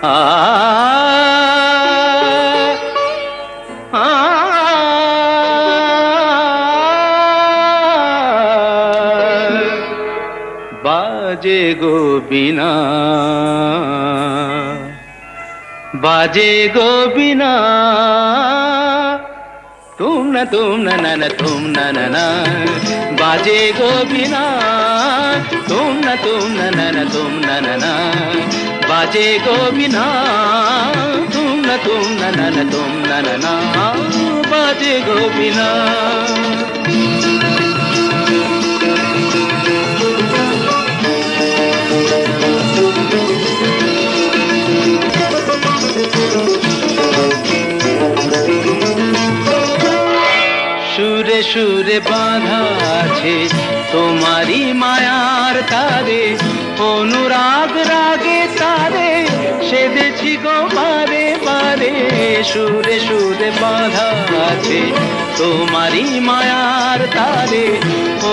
आ बाजे गो बिना, बाजे गो बिना, तुम न तुम न बाजे गो बिना, तुम न तुम न बाजे गो बिना, तुम न तुम न बाजे गो बिना। সুরে সুরে বাঁধা আছে তোমারি মায়ার তারে, অনুরাগ রাগে তারে সেধেছি গো বারে বারে। সুরে সুরে বাঁধা আছে তোমারি মায়ার তারে,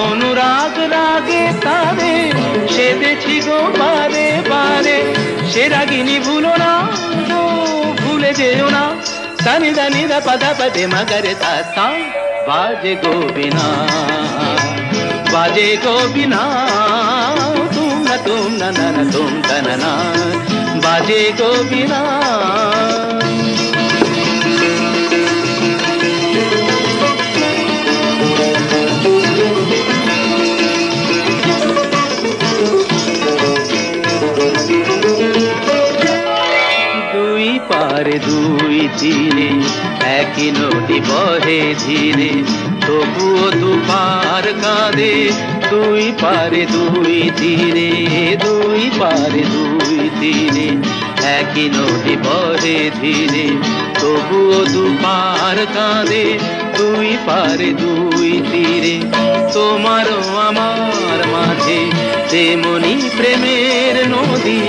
অনুরাগ রাগে তারে সেধেছি গো বারে বারে। সে রাগিনী ভুলো না গো, ভুলে যেও না, সানি দানি দা পদা পদে মগরে তা তা। बाजे गो बिना, बाजे गो बिना, तुम न तुम न बाजे गो बिना। দুই পারে দুই তীরে একই নদী বহে ধীরে, তবুও দুপার কাঁদে। দুই পারে দুই তীরে, দুই পারে দুই তীরে একই নদী বহে ধীরে, তবুও দুপার কাঁদে। দুই পারে দুই তীরে তোমারও আমার মাঝে তেমনি প্রেমের নদী,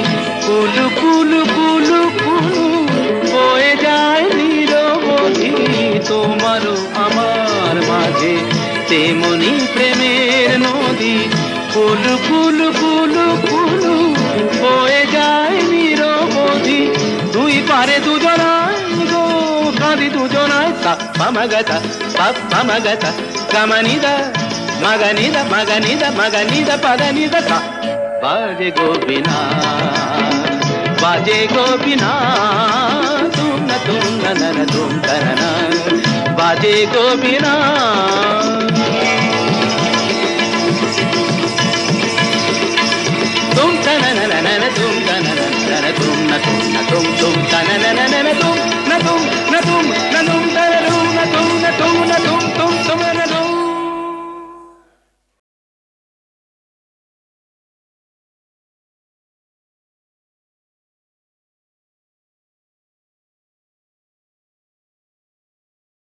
কুলু কুলু কুলু কুলু বয়ে যায় নিরবধি। তোমারও আমার মাঝে তেমনি প্রেমের নদী, কুলু কুলু কুলু কুলু বয়ে যায় নিরবধি। দুই পারে দুজনায় গো কাঁদি দুজনায়, পামাগাতা পামাগাতা গামানিদা মাগানিদা মাগানিদা মাগানিদা পাগানিদা তা। बाजे गो बिना, बाजे गो बिना, तुम न तुम न बाजे गो बिना। तुम न तुम न